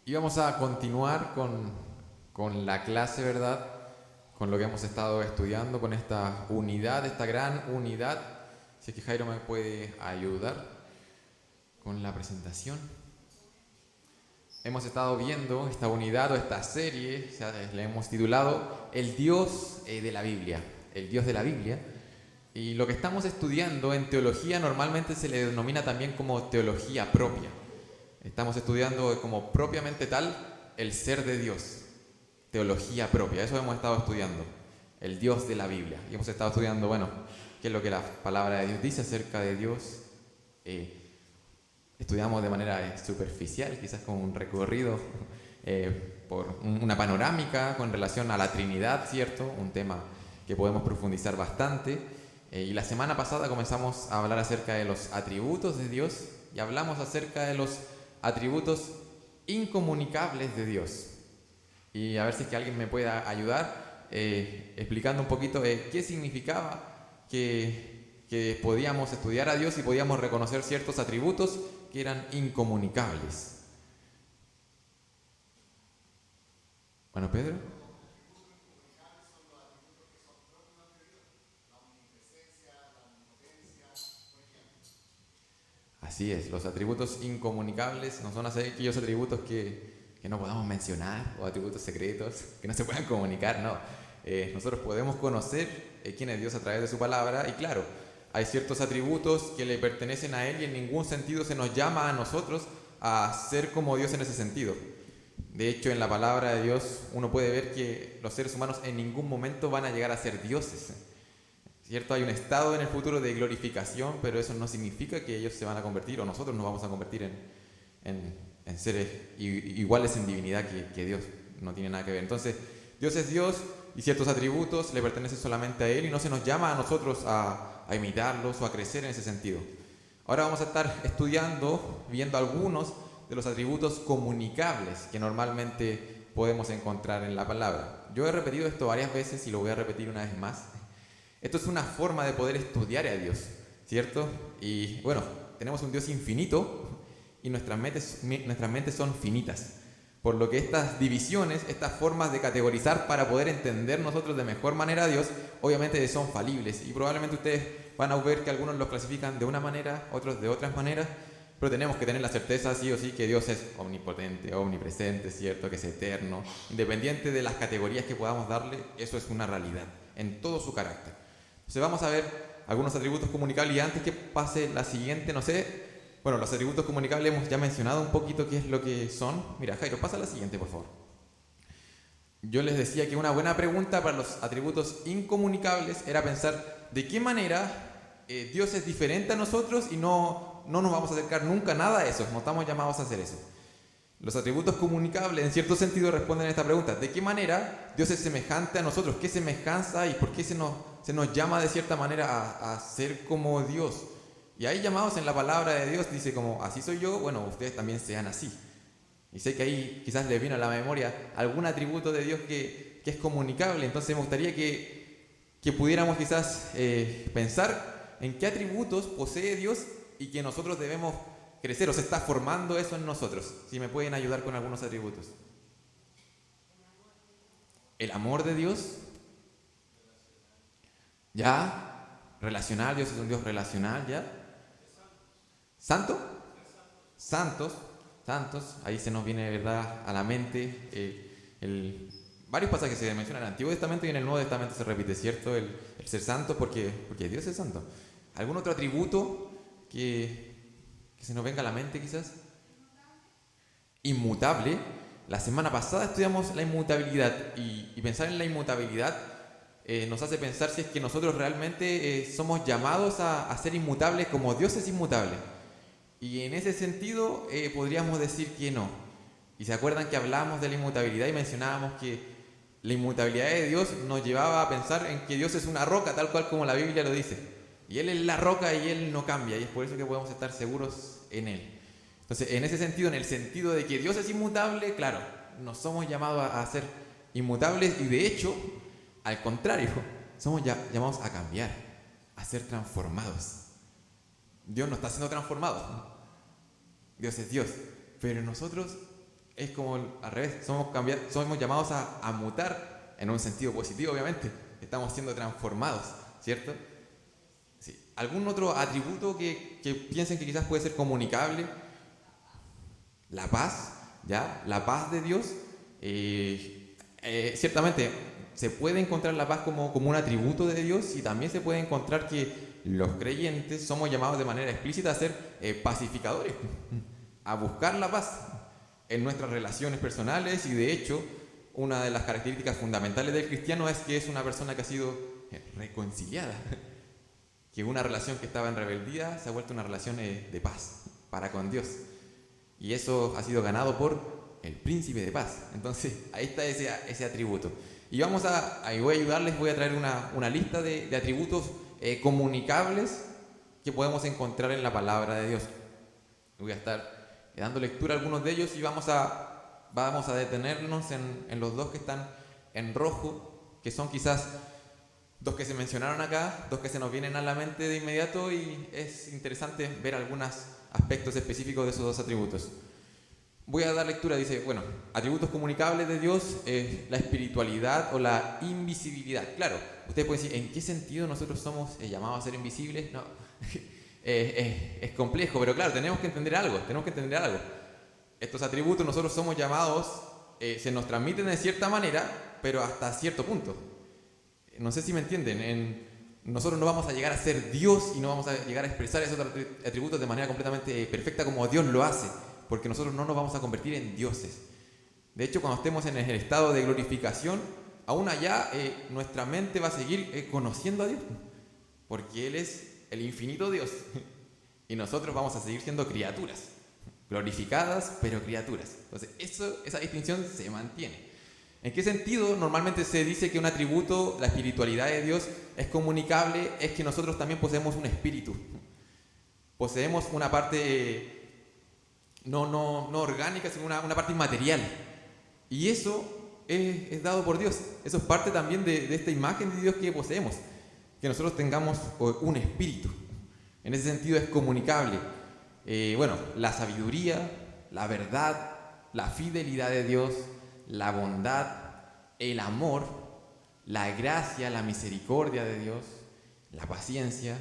Y vamos a continuar con la clase, ¿verdad? Con lo que hemos estado estudiando, con esta unidad, esta gran unidad. Si es que Jairo me puede ayudar con la presentación. Hemos estado viendo esta unidad o esta serie, le hemos titulado El Dios de la Biblia. El Dios de la Biblia. Y lo que estamos estudiando en teología normalmente se le denomina también como teología propia. Estamos estudiando como propiamente tal el ser de Dios, teología propia, eso hemos estado estudiando, el Dios de la Biblia. Y hemos estado estudiando, bueno, qué es lo que la palabra de Dios dice acerca de Dios. Eh, Estudiamos de manera superficial, quizás como un recorrido por una panorámica con relación a la Trinidad, ¿cierto? Un tema que podemos profundizar bastante. Y la semana pasada comenzamos a hablar acerca de los atributos de Dios y hablamos acerca de los atributos incomunicables de Dios. Y a ver si es que alguien me pueda ayudar explicando un poquito qué significaba que podíamos estudiar a Dios y podíamos reconocer ciertos atributos que eran incomunicables. Bueno, Pedro. Así es, los atributos incomunicables no son aquellos atributos que no podamos mencionar o atributos secretos que no se puedan comunicar, no. Nosotros podemos conocer quién es Dios a través de su palabra y claro, hay ciertos atributos que le pertenecen a Él y en ningún sentido se nos llama a nosotros a ser como Dios en ese sentido. De hecho, en la palabra de Dios uno puede ver que los seres humanos en ningún momento van a llegar a ser dioses. ¿Cierto? Hay un estado en el futuro de glorificación, pero eso no significa que ellos se van a convertir o nosotros nos vamos a convertir en seres iguales en divinidad que Dios. No tiene nada que ver. Entonces, Dios es Dios y ciertos atributos le pertenecen solamente a Él y no se nos llama a nosotros a imitarlos o a crecer en ese sentido. Ahora vamos a estar estudiando, viendo algunos de los atributos comunicables que normalmente podemos encontrar en la palabra. Yo he repetido esto varias veces y lo voy a repetir una vez más. Esto es una forma de poder estudiar a Dios, ¿cierto? Y bueno, tenemos un Dios infinito y nuestras mentes son finitas. Por lo que estas divisiones, estas formas de categorizar para poder entender nosotros de mejor manera a Dios, obviamente son falibles. Y probablemente ustedes van a ver que algunos los clasifican de una manera, otros de otras maneras, pero tenemos que tener la certeza, sí o sí, que Dios es omnipotente, omnipresente, ¿cierto? Que es eterno. Independiente de las categorías que podamos darle, eso es una realidad en todo su carácter. Entonces vamos a ver algunos atributos comunicables y antes que pase la siguiente, no sé, bueno, los atributos comunicables hemos ya mencionado un poquito qué es lo que son. Mira, Jairo, pasa la siguiente, por favor. Yo les decía que una buena pregunta para los atributos incomunicables era pensar de qué manera Dios es diferente a nosotros y no nos vamos a acercar nunca nada a eso, no estamos llamados a hacer eso. Los atributos comunicables en cierto sentido responden a esta pregunta. ¿De qué manera Dios es semejante a nosotros? ¿Qué semejanza y por qué se nos llama de cierta manera a ser como Dios? Y hay llamados en la palabra de Dios, dice como, así soy yo, bueno, ustedes también sean así. Y sé que ahí quizás les vino a la memoria algún atributo de Dios que es comunicable, entonces me gustaría que pudiéramos quizás pensar en qué atributos posee Dios y que nosotros debemos crecer, o se está formando eso en nosotros. Si me pueden ayudar con algunos atributos. El amor de Dios, ya, relacional, Dios es un Dios relacional, ya. Santo, santos, santos, ahí se nos viene de verdad a la mente varios pasajes se mencionan en el Antiguo Testamento y en el Nuevo Testamento se repite, ¿cierto? El ser santo porque Dios es santo. ¿Algún otro atributo que se nos venga a la mente quizás? Inmutable. La semana pasada estudiamos la inmutabilidad y pensar en la inmutabilidad nos hace pensar si es que nosotros realmente somos llamados a ser inmutables como Dios es inmutable. Y en ese sentido podríamos decir que no. Y se acuerdan que hablábamos de la inmutabilidad y mencionábamos que la inmutabilidad de Dios nos llevaba a pensar en que Dios es una roca, tal cual como la Biblia lo dice. Y Él es la roca y Él no cambia. Y es por eso que podemos estar seguros en Él. Entonces, en ese sentido, en el sentido de que Dios es inmutable, claro, no somos llamados a ser inmutables y de hecho, al contrario, somos llamados a cambiar, a ser transformados. Dios no está siendo transformado. Dios es Dios. Pero nosotros, es como al revés, somos llamados a mutar en un sentido positivo, obviamente. Estamos siendo transformados, ¿cierto? Sí. ¿Algún otro atributo que piensen que quizás puede ser comunicable? La paz, ¿ya? La paz de Dios. Ciertamente, se puede encontrar la paz como un atributo de Dios, y también se puede encontrar que los creyentes somos llamados de manera explícita a ser pacificadores, a buscar la paz en nuestras relaciones personales, y de hecho, una de las características fundamentales del cristiano es que es una persona que ha sido reconciliada, que una relación que estaba en rebeldía se ha vuelto una relación de paz para con Dios, y eso ha sido ganado por el príncipe de paz. Entonces ahí está ese atributo, y ahí voy a ayudarles, voy a traer una lista de atributos comunicables que podemos encontrar en la palabra de Dios. Voy a estar dando lectura a algunos de ellos, y vamos a detenernos en los dos que están en rojo, que son quizás dos que se mencionaron acá, dos que se nos vienen a la mente de inmediato, y es interesante ver algunos aspectos específicos de esos dos atributos. Voy a dar lectura. Dice, bueno, atributos comunicables de Dios, la espiritualidad o la invisibilidad. Claro, ustedes pueden decir, ¿en qué sentido nosotros somos llamados a ser invisibles? No, es complejo, pero claro, tenemos que entender algo. Estos atributos nosotros somos llamados, se nos transmiten de cierta manera, pero hasta cierto punto. No sé si me entienden. Nosotros no vamos a llegar a ser Dios, y no vamos a llegar a expresar esos atributos de manera completamente perfecta como Dios lo hace, porque nosotros no nos vamos a convertir en dioses. De hecho, cuando estemos en el estado de glorificación, aún allá nuestra mente va a seguir conociendo a Dios, porque Él es el infinito Dios, y nosotros vamos a seguir siendo criaturas, glorificadas, pero criaturas. Entonces, esa distinción se mantiene. ¿En qué sentido normalmente se dice que un atributo, la espiritualidad de Dios, es comunicable? Es que nosotros también poseemos un espíritu. Poseemos una parte no orgánica, sino una parte inmaterial. Y eso es dado por Dios. Eso es parte también de esta imagen de Dios que poseemos, que nosotros tengamos un espíritu. En ese sentido es comunicable. Bueno, la sabiduría, la verdad, la fidelidad de Dios, la bondad, el amor, la gracia, la misericordia de Dios, la paciencia,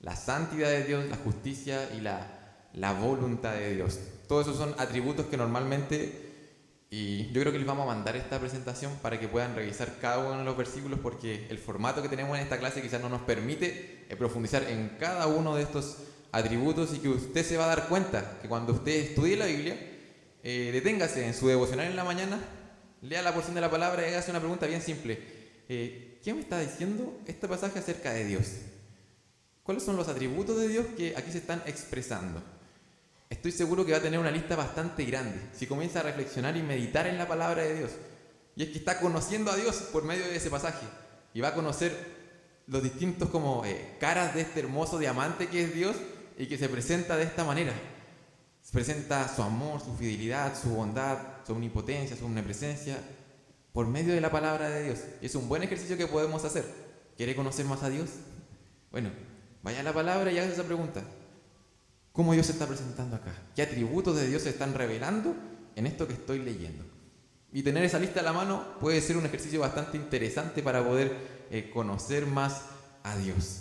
la santidad de Dios, la justicia y la voluntad de Dios. Todos esos son atributos que normalmente, y yo creo que les vamos a mandar esta presentación para que puedan revisar cada uno de los versículos, porque el formato que tenemos en esta clase quizás no nos permite profundizar en cada uno de estos atributos, y que usted se va a dar cuenta que cuando usted estudie la Biblia, deténgase en su devocional en la mañana, lea la porción de la palabra y hágase una pregunta bien simple. ¿Qué me está diciendo este pasaje acerca de Dios? ¿Cuáles son los atributos de Dios que aquí se están expresando? Estoy seguro que va a tener una lista bastante grande si comienza a reflexionar y meditar en la palabra de Dios. Y es que está conociendo a Dios por medio de ese pasaje, y va a conocer los distintos caras de este hermoso diamante que es Dios, y que se presenta de esta manera. Se presenta su amor, su fidelidad, su bondad, su omnipotencia, su omnipresencia, por medio de la palabra de Dios. Y es un buen ejercicio que podemos hacer. ¿Quiere conocer más a Dios? Bueno, vaya a la palabra y haga esa pregunta. ¿Cómo Dios se está presentando acá? ¿Qué atributos de Dios se están revelando en esto que estoy leyendo? Y tener esa lista a la mano puede ser un ejercicio bastante interesante para poder conocer más a Dios.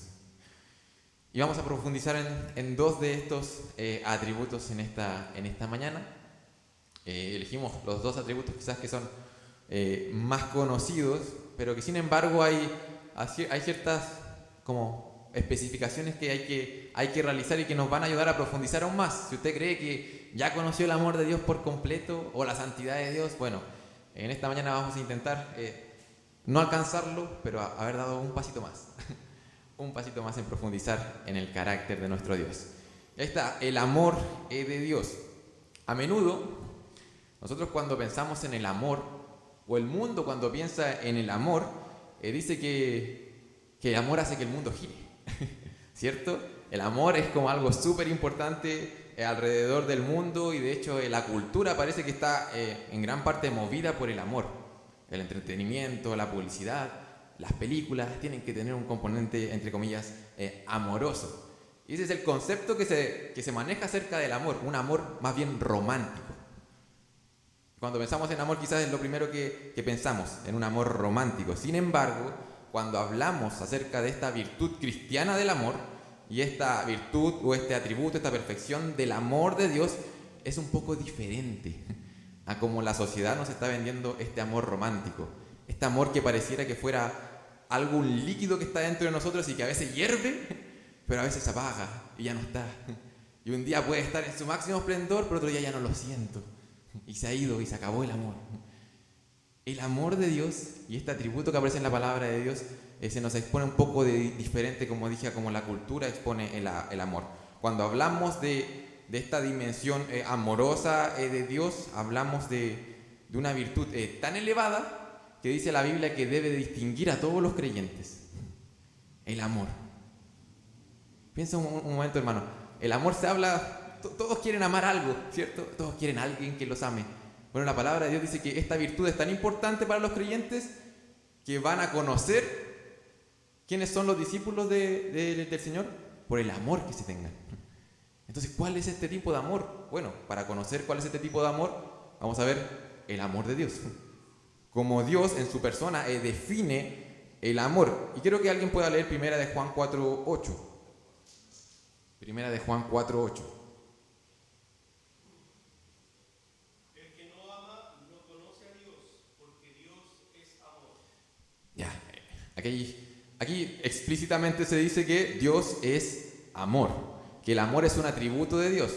Y vamos a profundizar en dos de estos atributos en esta mañana. Elegimos los dos atributos quizás que son más conocidos, pero que sin embargo hay ciertas como especificaciones que hay que realizar y que nos van a ayudar a profundizar aún más. Si usted cree que ya conoció el amor de Dios por completo o la santidad de Dios, bueno, en esta mañana vamos a intentar no alcanzarlo, pero haber dado un pasito más. Un pasito más en profundizar en el carácter de nuestro Dios. Ahí está, el amor de Dios. A menudo, nosotros cuando pensamos en el amor, o el mundo cuando piensa en el amor, dice que el amor hace que el mundo gire, ¿cierto? El amor es como algo súper importante alrededor del mundo, y de hecho la cultura parece que está en gran parte movida por el amor. El entretenimiento, la publicidad, las películas tienen que tener un componente, entre comillas, amoroso. Y ese es el concepto que se maneja acerca del amor, un amor más bien romántico. Cuando pensamos en amor quizás es lo primero que pensamos, en un amor romántico. Sin embargo, cuando hablamos acerca de esta virtud cristiana del amor, y esta virtud o este atributo, esta perfección del amor de Dios, es un poco diferente a como la sociedad nos está vendiendo este amor romántico. Este amor que pareciera que fuera algo, un líquido que está dentro de nosotros y que a veces hierve, pero a veces se apaga y ya no está. Y un día puede estar en su máximo esplendor, pero otro día ya no lo siento. Y se ha ido y se acabó el amor. El amor de Dios y este atributo que aparece en la palabra de Dios se nos expone un poco diferente, como dije, a como la cultura expone el amor. Cuando hablamos de esta dimensión amorosa de Dios, hablamos de una virtud tan elevada que dice la Biblia que debe distinguir a todos los creyentes. El amor. Piensa un momento, hermano. El amor se habla, todos quieren amar algo, ¿cierto? Todos quieren a alguien que los ame. Bueno, la palabra de Dios dice que esta virtud es tan importante para los creyentes que van a conocer quiénes son los discípulos del Señor por el amor que se tengan. Entonces, ¿cuál es este tipo de amor? Bueno, para conocer cuál es este tipo de amor, vamos a ver el amor de Dios. Como Dios en su persona define el amor. Y quiero que alguien pueda leer Primera de Juan 4:8. Primera de Juan 4:8. Ya, aquí explícitamente se dice que Dios es amor, que el amor es un atributo de Dios,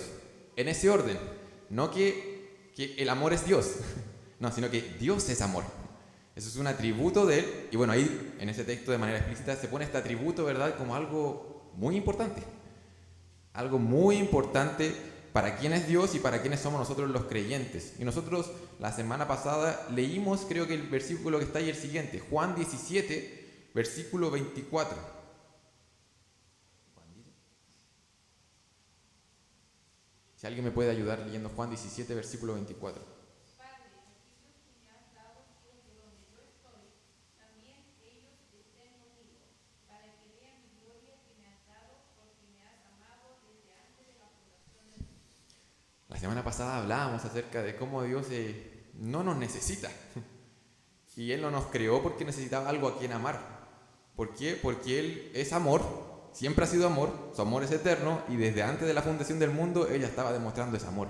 en ese orden, no que el amor es Dios, no, sino que Dios es amor. Eso es un atributo de Él, y bueno, ahí en ese texto de manera explícita se pone este atributo, ¿verdad?, como algo muy importante para quién es Dios y para quiénes somos nosotros los creyentes. Y nosotros la semana pasada leímos, creo que el versículo que está ahí el siguiente, Juan 17, versículo 24. Si alguien me puede ayudar leyendo Juan 17, versículo 24. La semana pasada hablábamos acerca de cómo Dios no nos necesita. Y Él no nos creó porque necesitaba algo a quien amar. ¿Por qué? Porque Él es amor, siempre ha sido amor, su amor es eterno y desde antes de la fundación del mundo Él ya estaba demostrando ese amor.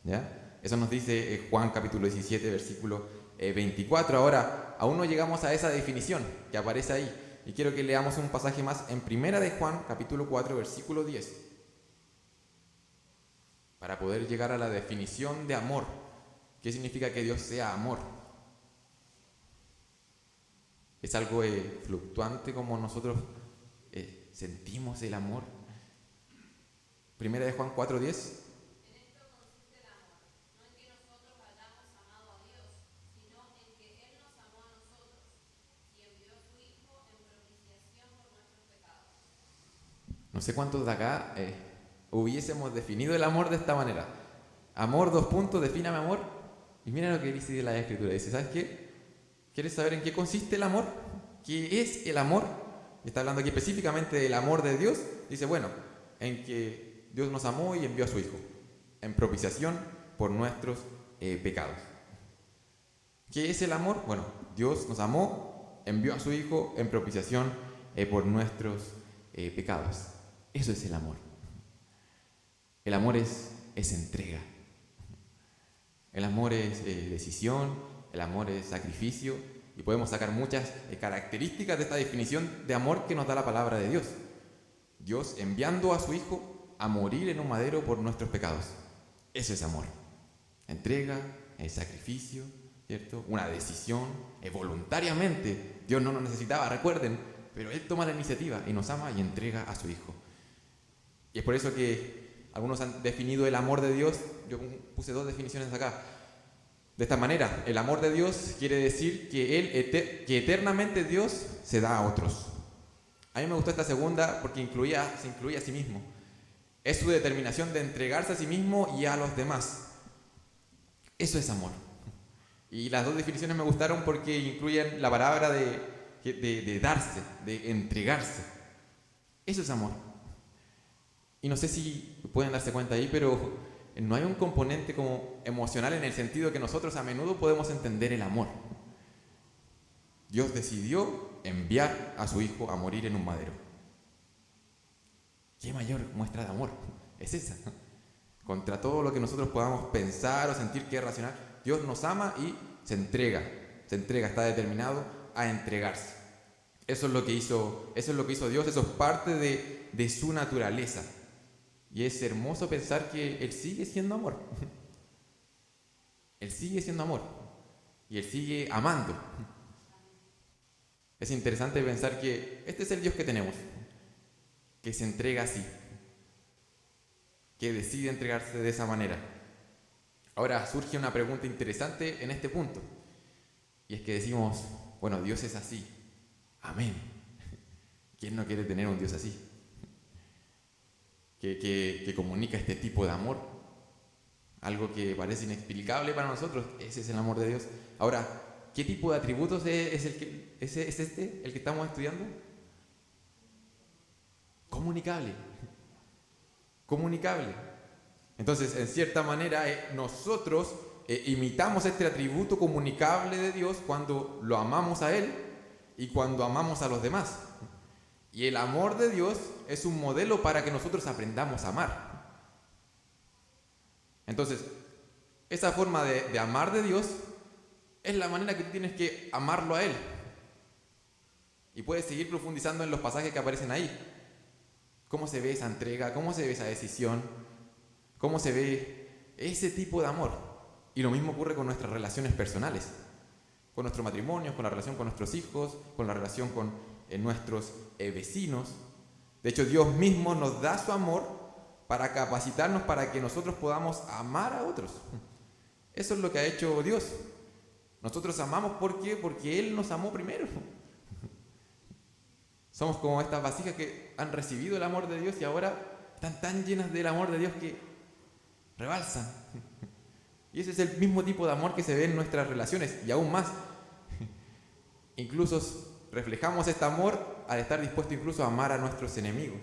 ¿Ya? Eso nos dice Juan capítulo 17, versículo 24. Ahora, aún no llegamos a esa definición que aparece ahí. Y quiero que leamos un pasaje más en Primera de Juan capítulo 4, versículo 10. Para poder llegar a la definición de amor. ¿Qué significa que Dios sea amor? ¿Es algo fluctuante como nosotros sentimos el amor? Primera de Juan 4:10. No sé cuántos de acá hubiésemos definido el amor de esta manera. Amor, dos puntos, defíname amor. Y mira lo que dice la Escritura. Dice, ¿sabes qué? ¿Quieres saber en qué consiste el amor? ¿Qué es el amor? Está hablando aquí específicamente del amor de Dios. Dice, bueno, en que Dios nos amó y envió a su Hijo en propiciación por nuestros pecados. ¿Qué es el amor? Bueno, Dios nos amó, envió a su Hijo en propiciación por nuestros pecados. Eso es el amor. El amor es entrega. El amor es decisión, el amor es sacrificio, y podemos sacar muchas características de esta definición de amor que nos da la palabra de Dios. Dios enviando a su Hijo a morir en un madero por nuestros pecados. Eso es amor. Entrega, sacrificio, ¿cierto? Una decisión, voluntariamente. Dios no nos necesitaba, recuerden, pero Él toma la iniciativa y nos ama y entrega a su Hijo. Y es por eso que algunos han definido el amor de Dios. Yo puse dos definiciones acá. De esta manera, el amor de Dios quiere decir que eternamente Dios se da a otros. A mí me gustó esta segunda porque se incluye a sí mismo. Es su determinación de entregarse a sí mismo y a los demás. Eso es amor. Y las dos definiciones me gustaron porque incluyen la palabra de darse, de entregarse. Eso es amor. Y no sé si pueden darse cuenta ahí, pero no hay un componente como emocional en el sentido que nosotros a menudo podemos entender el amor. Dios decidió enviar a su Hijo a morir en un madero. ¿Qué mayor muestra de amor es esa? Contra todo lo que nosotros podamos pensar o sentir que es racional, Dios nos ama y se entrega, está determinado a entregarse. Eso es lo que hizo Dios, eso es parte de su naturaleza. Y es hermoso pensar que Él sigue siendo amor. Él sigue siendo amor. Y Él sigue amando. Es interesante pensar que este es el Dios que tenemos, que se entrega así, que decide entregarse de esa manera. Ahora surge una pregunta interesante en este punto, y es que decimos, bueno, Dios es así, amén. ¿Quién no quiere tener un Dios así? Que comunica este tipo de amor, algo que parece inexplicable para nosotros. Ese es el amor de Dios. Ahora, ¿qué tipo de atributos es el que estamos estudiando? Comunicable. Entonces, en cierta manera, nosotros imitamos este atributo comunicable de Dios cuando lo amamos a Él y cuando amamos a los demás. Y el amor de Dios es un modelo para que nosotros aprendamos a amar. Entonces, esa forma de amar de Dios es la manera que tú tienes que amarlo a Él. Y puedes seguir profundizando en los pasajes que aparecen ahí. ¿Cómo se ve esa entrega? ¿Cómo se ve esa decisión? ¿Cómo se ve ese tipo de amor? Y lo mismo ocurre con nuestras relaciones personales. Con nuestros matrimonios, con la relación con nuestros hijos, con la relación con nuestros vecinos. De hecho, Dios mismo nos da su amor para capacitarnos para que nosotros podamos amar a otros. Eso es lo que ha hecho Dios. Nosotros amamos porque Él nos amó primero. Somos como estas vasijas que han recibido el amor de Dios y ahora están tan llenas del amor de Dios que rebalsan. Y ese es el mismo tipo de amor que se ve en nuestras relaciones, y aún más. Incluso reflejamos este amor al estar dispuestos incluso a amar a nuestros enemigos.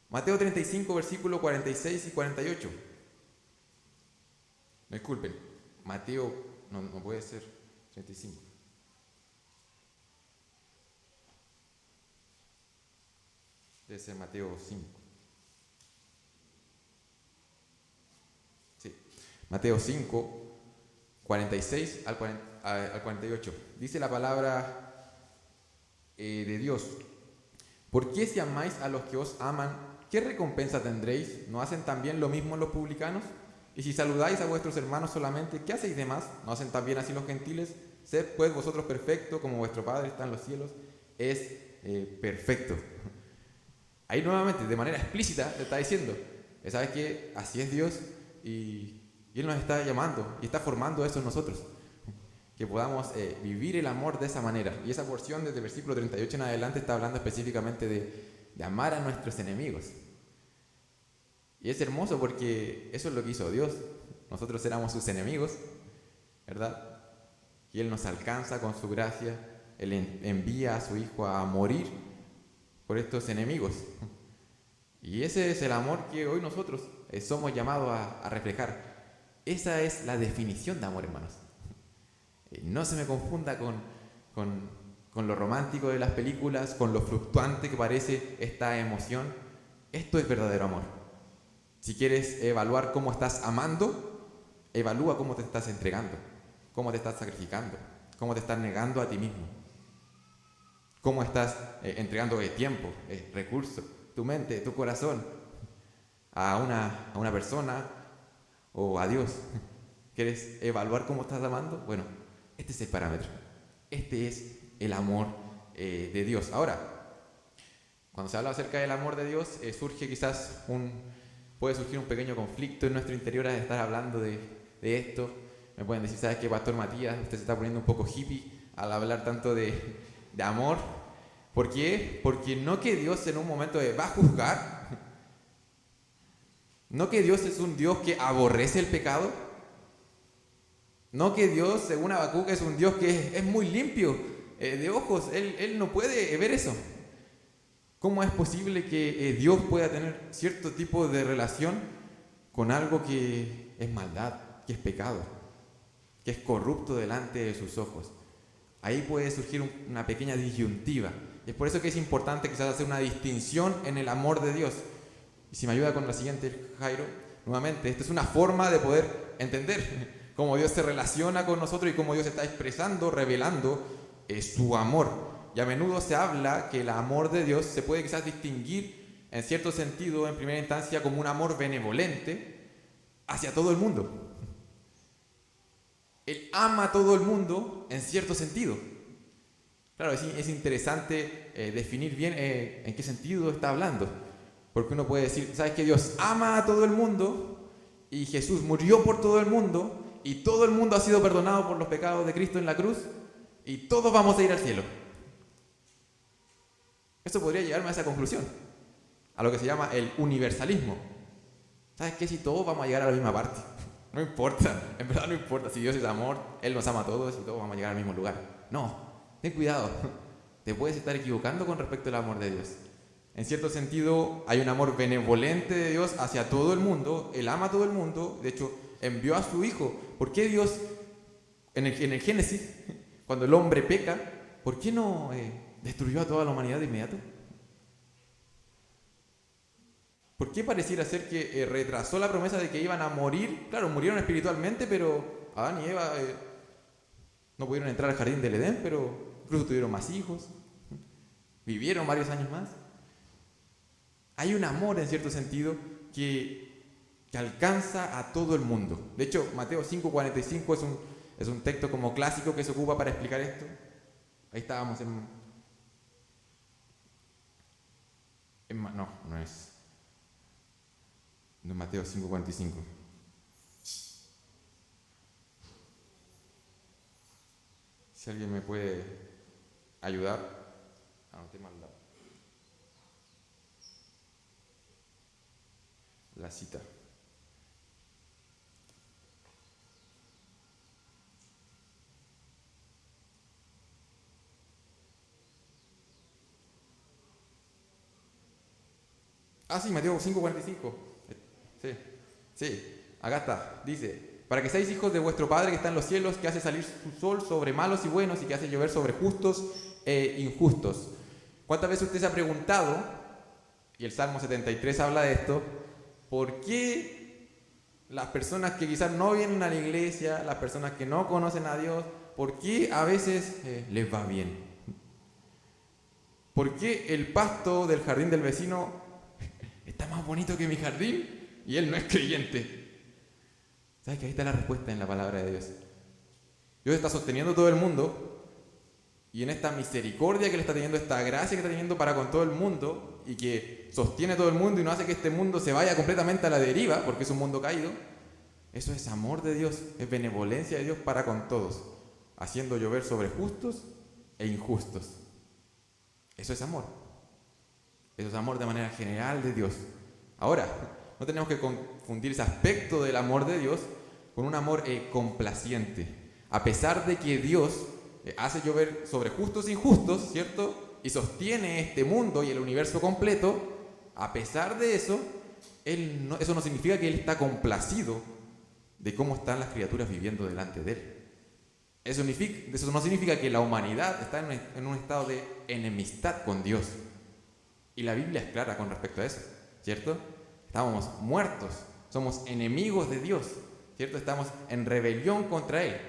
Mateo 35, versículos 46 y 48. Disculpen, Mateo, no puede ser 35. Debe ser Mateo 5. Sí, Mateo 5, 46 al 48. Dice la palabra de Dios: ¿por qué si amáis a los que os aman, qué recompensa tendréis? ¿No hacen también lo mismo los publicanos? Y si saludáis a vuestros hermanos solamente, ¿qué hacéis de más? ¿No hacen también así los gentiles? Sed pues vosotros perfectos, como vuestro Padre está en los cielos es perfecto. Ahí nuevamente, de manera explícita, te está diciendo, ¿sabes qué? Así es Dios, y Él nos está llamando y está formando eso en nosotros, que podamos vivir el amor de esa manera. Y esa porción desde el versículo 38 en adelante está hablando específicamente de amar a nuestros enemigos. Y es hermoso porque eso es lo que hizo Dios. Nosotros éramos sus enemigos, ¿verdad? Y Él nos alcanza con su gracia. Él envía a su Hijo a morir por estos enemigos. Y ese es el amor que hoy nosotros somos llamados a reflejar. Esa es la definición de amor, hermanos. No se me confunda con lo romántico de las películas, con lo fluctuante que parece esta emoción. Esto es verdadero amor. Si quieres evaluar cómo estás amando, evalúa cómo te estás entregando, cómo te estás sacrificando, cómo te estás negando a ti mismo, cómo estás entregando tiempo, recursos, tu mente, tu corazón a una persona o a Dios. ¿Quieres evaluar cómo estás amando? Bueno, este es el parámetro. Este es el amor de Dios. Ahora, cuando se habla acerca del amor de Dios, puede surgir un pequeño conflicto en nuestro interior al estar hablando de esto. Me pueden decir, ¿sabes qué, Pastor Matías? Usted se está poniendo un poco hippie al hablar tanto de amor. ¿Por qué? Porque no que Dios en un momento va a juzgar. No que Dios es un Dios que aborrece el pecado. No que Dios, según Habacuc, es un Dios que es muy limpio de ojos. Él no puede ver eso. ¿Cómo es posible que Dios pueda tener cierto tipo de relación con algo que es maldad, que es pecado, que es corrupto delante de sus ojos. Ahí puede surgir una pequeña disyuntiva. Y es por eso que es importante quizás hacer una distinción en el amor de Dios. Y si me ayuda con la siguiente, Jairo, nuevamente, esta es una forma de poder entender cómo Dios se relaciona con nosotros y cómo Dios está expresando, revelando su amor. Y a menudo se habla que el amor de Dios se puede quizás distinguir en cierto sentido, en primera instancia, como un amor benevolente hacia todo el mundo. Él ama a todo el mundo en cierto sentido. Claro, es interesante definir bien en qué sentido está hablando. Porque uno puede decir, ¿sabes que Dios ama a todo el mundo? Y Jesús murió por todo el mundo. Y todo el mundo ha sido perdonado por los pecados de Cristo en la cruz. Y todos vamos a ir al cielo. Esto podría llevarme a esa conclusión. A lo que se llama el universalismo. ¿Sabes qué? Si todos vamos a llegar a la misma parte. No importa, en verdad no importa. Si Dios es amor, Él nos ama a todos y todos vamos a llegar al mismo lugar. No, ten cuidado. Te puedes estar equivocando con respecto al amor de Dios. En cierto sentido, hay un amor benevolente de Dios hacia todo el mundo. Él ama a todo el mundo. De hecho, envió a su Hijo. ¿Por qué Dios, en el Génesis, cuando el hombre peca, por qué no destruyó a toda la humanidad de inmediato? ¿Por qué pareciera ser que retrasó la promesa de que iban a morir? Claro, murieron espiritualmente, pero Adán y Eva no pudieron entrar al jardín del Edén, pero incluso tuvieron más hijos, vivieron varios años más. Hay un amor, en cierto sentido, que alcanza a todo el mundo. De hecho, Mateo 5:45 es un texto como clásico que se ocupa para explicar esto. Ahí estábamos no es. No, Mateo 5:45. Si alguien me puede ayudar, anoté mal la cita. Sí, Mateo 5:45. Sí, acá está. Dice, para que seáis hijos de vuestro Padre que está en los cielos, que hace salir su sol sobre malos y buenos y que hace llover sobre justos e injustos. ¿Cuántas veces usted se ha preguntado, y el Salmo 73 habla de esto, por qué las personas que quizás no vienen a la iglesia, las personas que no conocen a Dios, por qué a veces les va bien? ¿Por qué el pasto del jardín del vecino está más bonito que mi jardín? Y él no es creyente. ¿Sabes que ahí está la respuesta en la palabra de Dios? Dios está sosteniendo todo el mundo y en esta misericordia que Él está teniendo, esta gracia que está teniendo para con todo el mundo y que sostiene todo el mundo y no hace que este mundo se vaya completamente a la deriva porque es un mundo caído, eso es amor de Dios, es benevolencia de Dios para con todos, haciendo llover sobre justos e injustos. Eso es amor. Eso es amor de manera general de Dios. Ahora, no tenemos que confundir ese aspecto del amor de Dios con un amor complaciente. A pesar de que Dios hace llover sobre justos e injustos, ¿cierto? Y sostiene este mundo y el universo completo, a pesar de eso, eso no significa que Él está complacido de cómo están las criaturas viviendo delante de Él. Eso no significa que la humanidad está en un estado de enemistad con Dios. Y la Biblia es clara con respecto a eso, ¿cierto? Estamos muertos, somos enemigos de Dios, ¿cierto? Estamos en rebelión contra Él.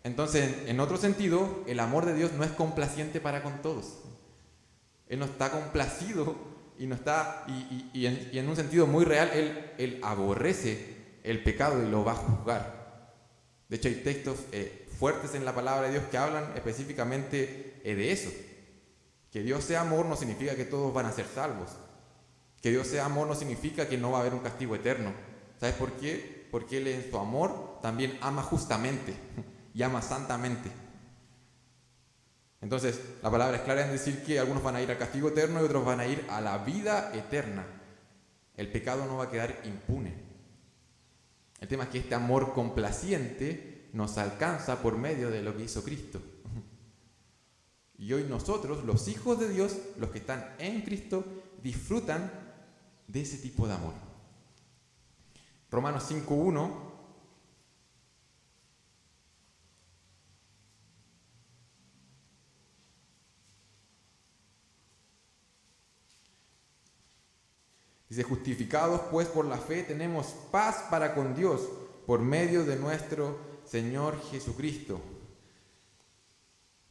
Entonces, en otro sentido, el amor de Dios no es complaciente para con todos. Él no está complacido y no está y en un sentido muy real, Él aborrece el pecado y lo va a juzgar. De hecho, hay textos fuertes en la palabra de Dios que hablan específicamente de eso. Que Dios sea amor no significa que todos van a ser salvos. Que Dios sea amor no significa que no va a haber un castigo eterno. ¿Sabes por qué? Porque Él en su amor también ama justamente y ama santamente. Entonces, la palabra es clara en decir que algunos van a ir al castigo eterno y otros van a ir a la vida eterna. El pecado no va a quedar impune. El tema es que este amor complaciente nos alcanza por medio de lo que hizo Cristo. Y hoy nosotros, los hijos de Dios, los que están en Cristo, disfrutan de ese tipo de amor. Romanos 5:1 dice: justificados pues por la fe tenemos paz para con Dios por medio de nuestro Señor Jesucristo.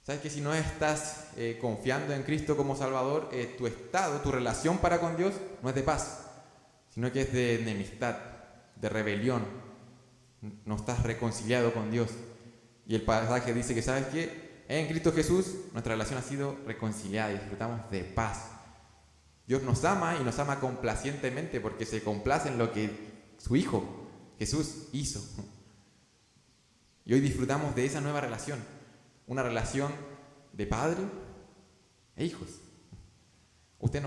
¿Sabes que si no estás confiando en Cristo como Salvador, tu estado, tu relación para con Dios no es de paz, sino que es de enemistad, de rebelión? No estás reconciliado con Dios. Y el pasaje dice que, ¿sabes qué? En Cristo Jesús nuestra relación ha sido reconciliada y disfrutamos de paz. Dios nos ama y nos ama complacientemente porque se complace en lo que su Hijo Jesús hizo. Y hoy disfrutamos de esa nueva relación, una relación de padre e hijos. Usted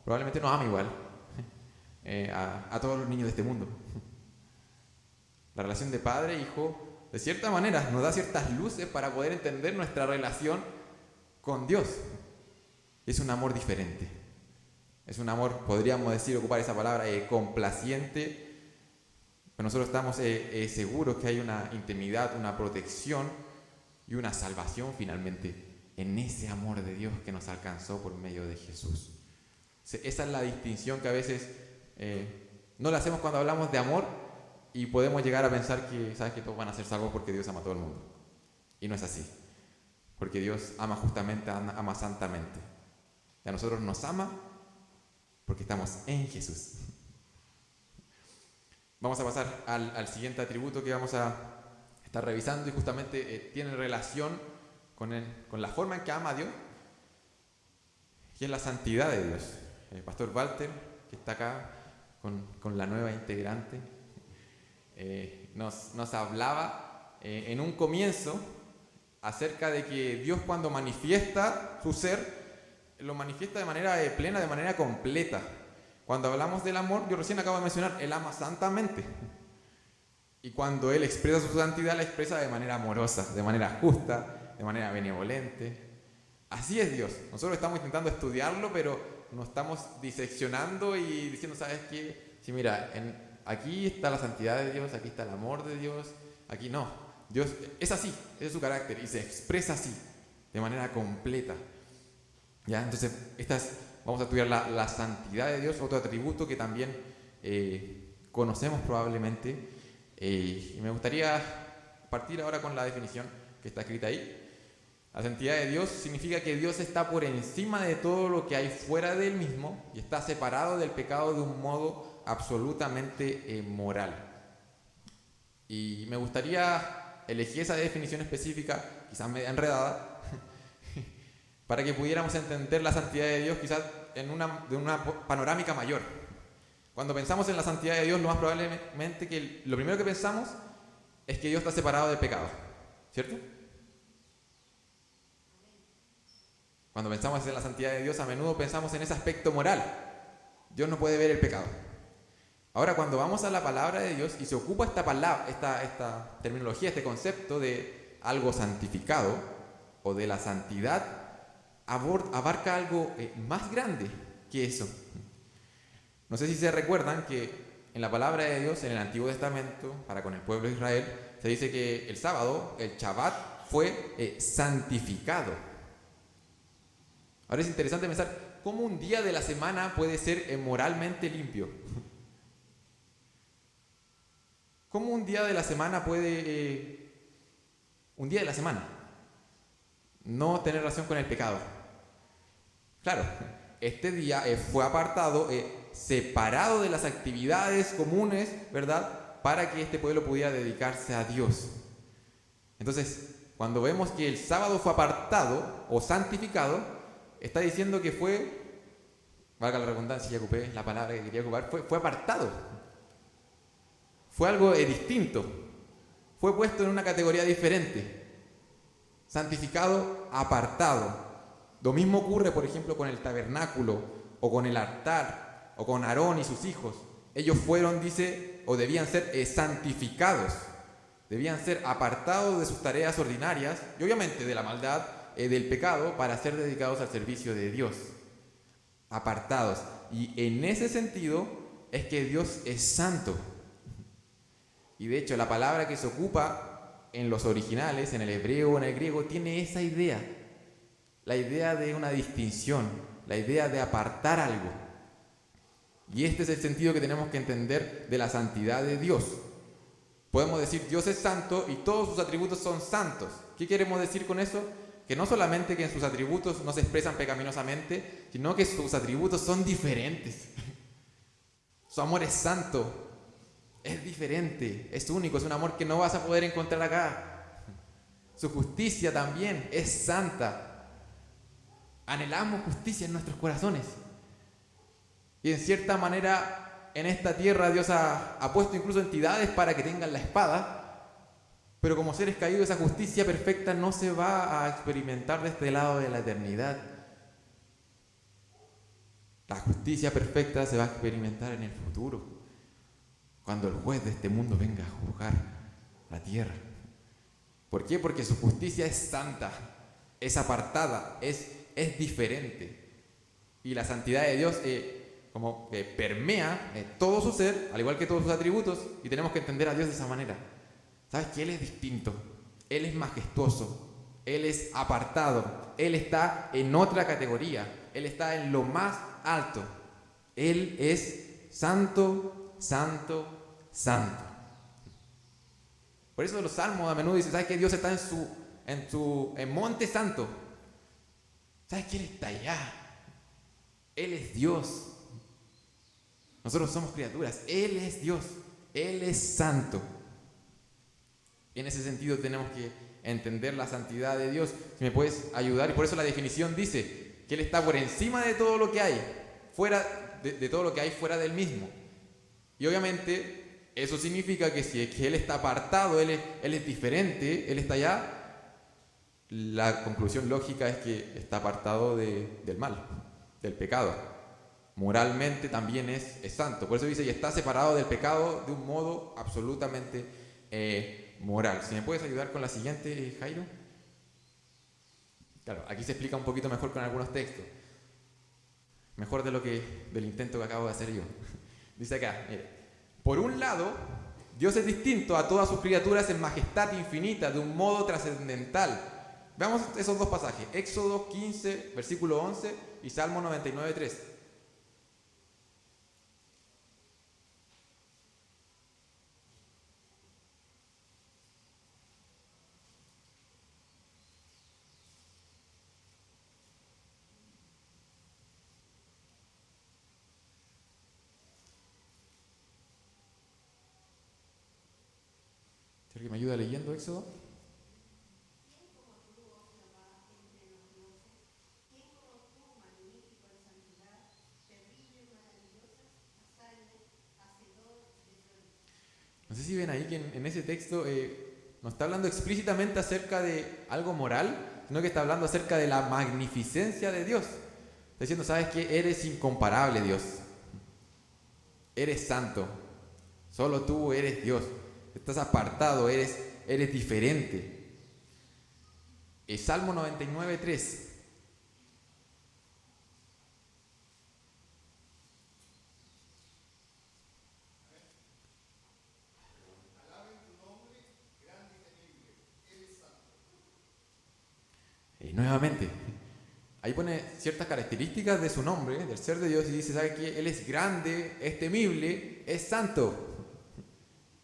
probablemente no ama igual a todos los niños de este mundo. La relación de padre e hijo, de cierta manera, nos da ciertas luces para poder entender nuestra relación con Dios. Es un amor diferente. Es un amor, podríamos decir, ocupar esa palabra, complaciente. Pero nosotros estamos seguros que hay una intimidad, una protección y una salvación finalmente en ese amor de Dios que nos alcanzó por medio de Jesús. Esa es la distinción que a veces no la hacemos cuando hablamos de amor y podemos llegar a pensar que, ¿sabes?, que todos van a ser salvos porque Dios ama a todo el mundo. Y no es así. Porque Dios ama justamente, ama santamente. Y a nosotros nos ama porque estamos en Jesús. Vamos a pasar al siguiente atributo que vamos a estar revisando y justamente tiene relación con la forma en que ama a Dios y es la santidad de Dios. El pastor Walter, que está acá con la nueva integrante, nos hablaba en un comienzo acerca de que Dios, cuando manifiesta su ser, lo manifiesta de manera plena, de manera completa. Cuando hablamos del amor, yo recién acabo de mencionar, Él ama santamente. Y cuando Él expresa su santidad, la expresa de manera amorosa, de manera justa, de manera benevolente. Así es Dios. Nosotros estamos intentando estudiarlo, pero nos estamos diseccionando y diciendo, ¿sabes qué? Sí, mira, aquí está la santidad de Dios, aquí está el amor de Dios, aquí no. Dios es así, ese es su carácter y se expresa así, de manera completa. ¿Ya? Entonces, vamos a estudiar la santidad de Dios, otro atributo que también conocemos probablemente. Y me gustaría partir ahora con la definición que está escrita ahí. La santidad de Dios significa que Dios está por encima de todo lo que hay fuera de Él mismo y está separado del pecado de un modo absolutamente moral. Y me gustaría elegir esa definición específica, quizás media enredada, para que pudiéramos entender la santidad de Dios quizás de una panorámica mayor. Cuando pensamos en la santidad de Dios, lo más probablemente que lo primero que pensamos es que Dios está separado del pecado, ¿cierto? Cuando pensamos en la santidad de Dios, a menudo pensamos en ese aspecto moral. Dios no puede ver el pecado. Ahora, cuando vamos a la palabra de Dios y se ocupa esta palabra, esta terminología, este concepto de algo santificado o de la santidad, abarca algo más grande que eso. No sé si se recuerdan que en la palabra de Dios, en el Antiguo Testamento, para con el pueblo de Israel, se dice que el sábado, el Shabbat, fue santificado. Ahora es interesante pensar cómo un día de la semana puede ser moralmente limpio. ¿Cómo un día de la semana puede, un día de la semana, no tener relación con el pecado? Claro, este día fue apartado, separado de las actividades comunes, ¿verdad?, para que este pueblo pudiera dedicarse a Dios. Entonces, cuando vemos que el sábado fue apartado o santificado, está diciendo que fue, valga la redundancia, ya ocupé la palabra que quería ocupar, fue apartado. Fue algo distinto. Fue puesto en una categoría diferente. Santificado, apartado. Lo mismo ocurre, por ejemplo, con el tabernáculo, o con el altar, o con Aarón y sus hijos. Ellos fueron, dice, o debían ser santificados. Debían ser apartados de sus tareas ordinarias, y obviamente de la maldad, del pecado, para ser dedicados al servicio de Dios. Apartados. Y en ese sentido es que Dios es santo. Y de hecho la palabra que se ocupa en los originales, en el hebreo o en el griego, tiene esa idea. La idea de una distinción, la idea de apartar algo. Y este es el sentido que tenemos que entender de la santidad de Dios. Podemos decir Dios es santo y todos sus atributos son santos. ¿Qué queremos decir con eso? Que no solamente que en sus atributos no se expresan pecaminosamente, sino que sus atributos son diferentes. Su amor es santo, es diferente, es único, es un amor que no vas a poder encontrar acá. Su justicia también es santa. Anhelamos justicia en nuestros corazones. Y en cierta manera, en esta tierra Dios ha puesto incluso entidades para que tengan la espada, pero como seres caídos, esa justicia perfecta no se va a experimentar de este lado de la eternidad. La justicia perfecta se va a experimentar en el futuro, cuando el juez de este mundo venga a juzgar la tierra. ¿Por qué? Porque su justicia es santa, es apartada, es diferente. Y la santidad de Dios como que permea todo su ser, al igual que todos sus atributos, y tenemos que entender a Dios de esa manera. ¿Sabes que Él es distinto? Él es majestuoso, Él es apartado, Él está en otra categoría, Él está en lo más alto. Él es santo, santo, santo. Por eso los salmos a menudo dicen, ¿sabes que Dios está en monte santo? ¿Sabes que Él está allá? Él es Dios. Nosotros somos criaturas, Él es Dios, Él es santo. Y en ese sentido tenemos que entender la santidad de Dios. Si me puedes ayudar, y por eso la definición dice que Él está por encima de todo lo que hay, fuera de todo lo que hay fuera del mismo. Y obviamente eso significa que si es que Él está apartado, Él es diferente, Él está allá, la conclusión lógica es que está apartado del mal, del pecado. Moralmente también es santo. Por eso dice, y está separado del pecado de un modo absolutamente moral. Si me puedes ayudar con la siguiente, Jairo. Claro, aquí se explica un poquito mejor con algunos textos. Mejor del intento que acabo de hacer yo. Dice acá, mire, por un lado, Dios es distinto a todas sus criaturas en majestad infinita, de un modo trascendental. Veamos esos dos pasajes, Éxodo 15, versículo 11 y Salmo 99, 3. ¿Alguien me ayuda leyendo Éxodo? No sé si ven ahí que en ese texto no está hablando explícitamente acerca de algo moral, sino que está hablando acerca de la magnificencia de Dios. Está diciendo, ¿sabes qué? Eres incomparable, Dios. Eres santo. Solo tú eres Dios. Estás apartado, eres diferente. El Salmo 99, 3. Y nuevamente, ahí pone ciertas características de su nombre, del ser de Dios, y dice, ¿sabe qué? Él es grande, es temible, es santo.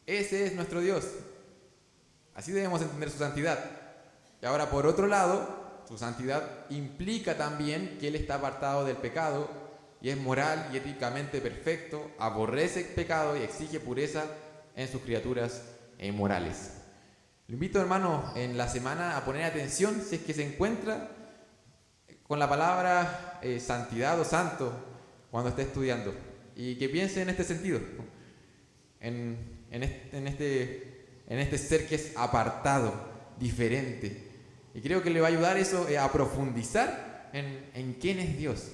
Ese es nuestro Dios. Así debemos entender su santidad. Y ahora, por otro lado, su santidad implica también que Él está apartado del pecado y es moral y éticamente perfecto, aborrece el pecado y exige pureza en sus criaturas morales. Lo invito, hermano, en la semana a poner atención si es que se encuentra con la palabra santidad o santo cuando esté estudiando, y que piense en este sentido, en este ser que es apartado, diferente. Y creo que le va a ayudar eso a profundizar en quién es Dios.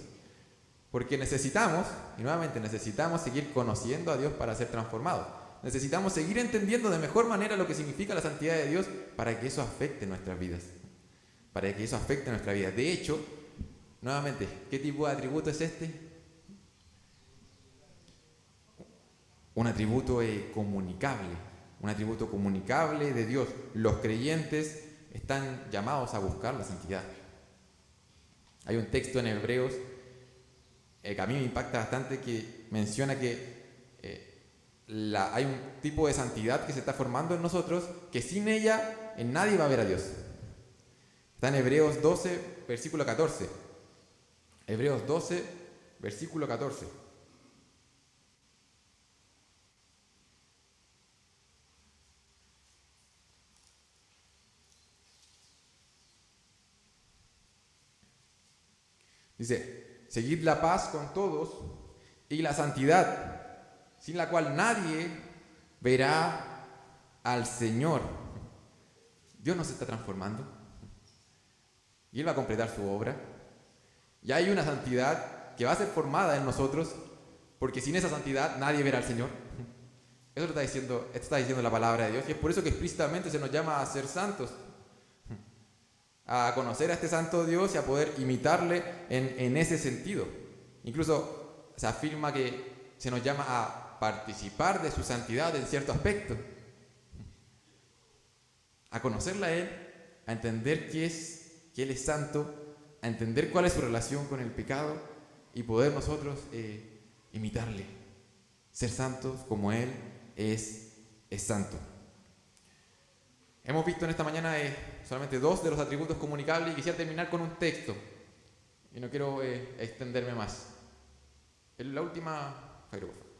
Porque necesitamos, y nuevamente necesitamos seguir conociendo a Dios para ser transformados. Necesitamos seguir entendiendo de mejor manera lo que significa la santidad de Dios para que eso afecte nuestras vidas. Para que eso afecte nuestra vida. De hecho, nuevamente, ¿qué tipo de atributo es este? Un atributo comunicable. un atributo comunicable de Dios. Los creyentes están llamados a buscar la santidad. Hay un texto en Hebreos que a mí me impacta bastante, que menciona que hay un tipo de santidad que se está formando en nosotros, que sin ella nadie va a ver a Dios. Está en Hebreos 12, versículo 14. Hebreos 12, versículo 14. Dice: seguid la paz con todos y la santidad, sin la cual nadie verá al Señor. Dios nos está transformando y Él va a completar su obra. Y hay una santidad que va a ser formada en nosotros, porque sin esa santidad nadie verá al Señor. Eso esto está diciendo la palabra de Dios, y es por eso que explícitamente se nos llama a ser santos, a conocer a este santo Dios y a poder imitarle en ese sentido. Incluso se afirma que se nos llama a participar de su santidad en cierto aspecto, a conocerla a Él, a entender que Él es santo, a entender cuál es su relación con el pecado y poder nosotros imitarle, ser santos como Él es santo. Hemos visto en esta mañana solamente 2 de los atributos comunicables, y quisiera terminar con un texto, y no quiero extenderme más. La última, Jairo, por favor.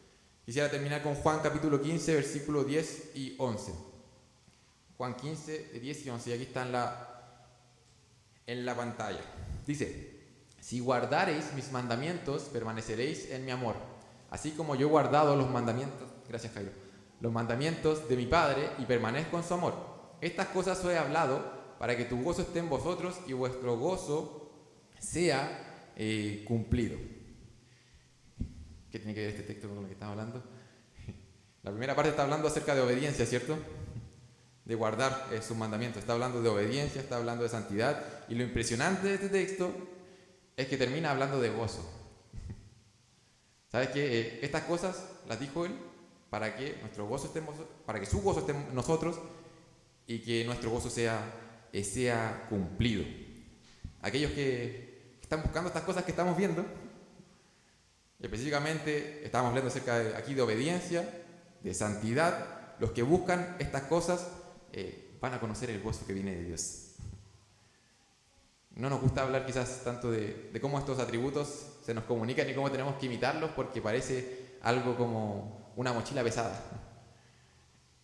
Quisiera terminar con Juan capítulo 15, versículos 10 y 11. Juan 15, 10 y 11, y aquí está en la pantalla. Dice: si guardareis mis mandamientos, permaneceréis en mi amor, así como yo he guardado los mandamientos, gracias Jairo, los mandamientos de mi Padre, y permanezco en su amor. Estas cosas os he hablado para que tu gozo esté en vosotros y vuestro gozo sea cumplido. ¿Qué tiene que ver este texto con lo que estamos hablando? La primera parte está hablando acerca de obediencia, ¿cierto? De guardar sus mandamientos. Está hablando de obediencia, está hablando de santidad. Y lo impresionante de este texto es que termina hablando de gozo. ¿Sabes qué? Estas cosas las dijo Él para que nuestro gozo esté en vosotros, para que su gozo esté en nosotros y que nuestro gozo sea cumplido. Aquellos que están buscando estas cosas que estamos viendo, específicamente estamos hablando acerca aquí de obediencia, de santidad. Los que buscan estas cosas van a conocer el gozo que viene de Dios. No nos gusta hablar quizás tanto de cómo estos atributos se nos comunican y cómo tenemos que imitarlos, porque parece algo como una mochila pesada.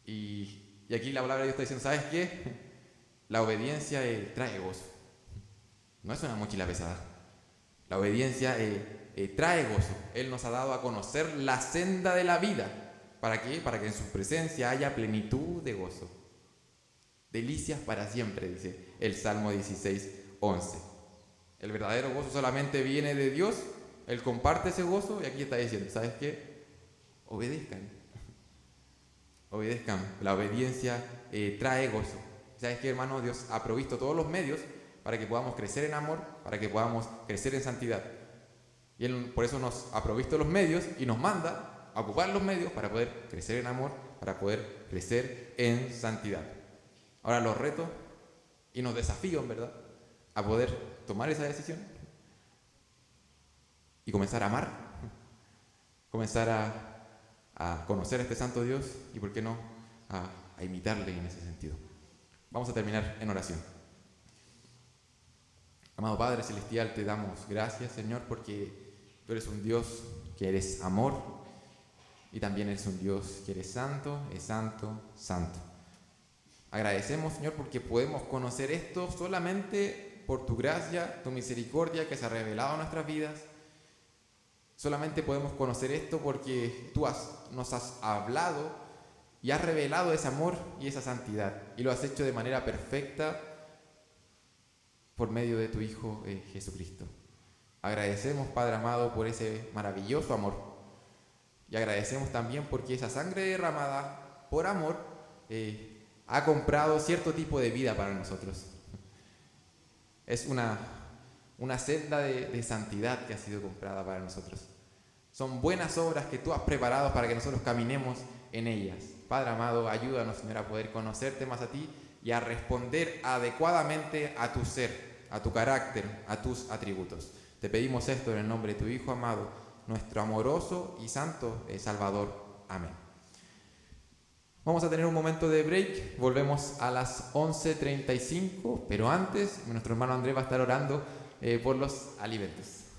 Y aquí la palabra de Dios está diciendo: ¿sabes qué? La obediencia trae gozo. No es una mochila pesada. La obediencia trae gozo. Él nos ha dado a conocer la senda de la vida. ¿Para qué? Para que en su presencia haya plenitud de gozo. Delicias para siempre, dice el Salmo 16, 11. El verdadero gozo solamente viene de Dios. Él comparte ese gozo, y aquí está diciendo: ¿sabes qué? Obedezcan. Obedezcan. La obediencia trae gozo. ¿Sabes qué, hermano? Dios ha provisto todos los medios para que podamos crecer en amor, para que podamos crecer en santidad. Y Él por eso nos ha provisto los medios y nos manda a ocupar los medios para poder crecer en amor, para poder crecer en santidad. Ahora los reto y nos desafío, en verdad, a poder tomar esa decisión y comenzar a amar, comenzar a conocer a este santo Dios y, ¿por qué no?, a imitarle en ese sentido. Vamos a terminar en oración. Amado Padre Celestial, te damos gracias, Señor, porque tú eres un Dios que eres amor, y también eres un Dios que eres santo, es santo, santo. Agradecemos, Señor, porque podemos conocer esto solamente por tu gracia, tu misericordia que se ha revelado en nuestras vidas. Solamente podemos conocer esto porque tú nos has hablado y has revelado ese amor y esa santidad, y lo has hecho de manera perfecta por medio de tu Hijo Jesucristo. Agradecemos, Padre amado, por ese maravilloso amor, y agradecemos también porque esa sangre derramada por amor ha comprado cierto tipo de vida para nosotros. Es una senda de santidad que ha sido comprada para nosotros. Son buenas obras que tú has preparado para que nosotros caminemos en ellas. Padre amado, ayúdanos, Señor, a poder conocerte más a ti y a responder adecuadamente a tu ser, a tu carácter, a tus atributos. Te pedimos esto en el nombre de tu Hijo amado, nuestro amoroso y santo Salvador. Amén. Vamos a tener un momento de break, volvemos a las 11:35, pero antes nuestro hermano Andrés va a estar orando por los alimentos.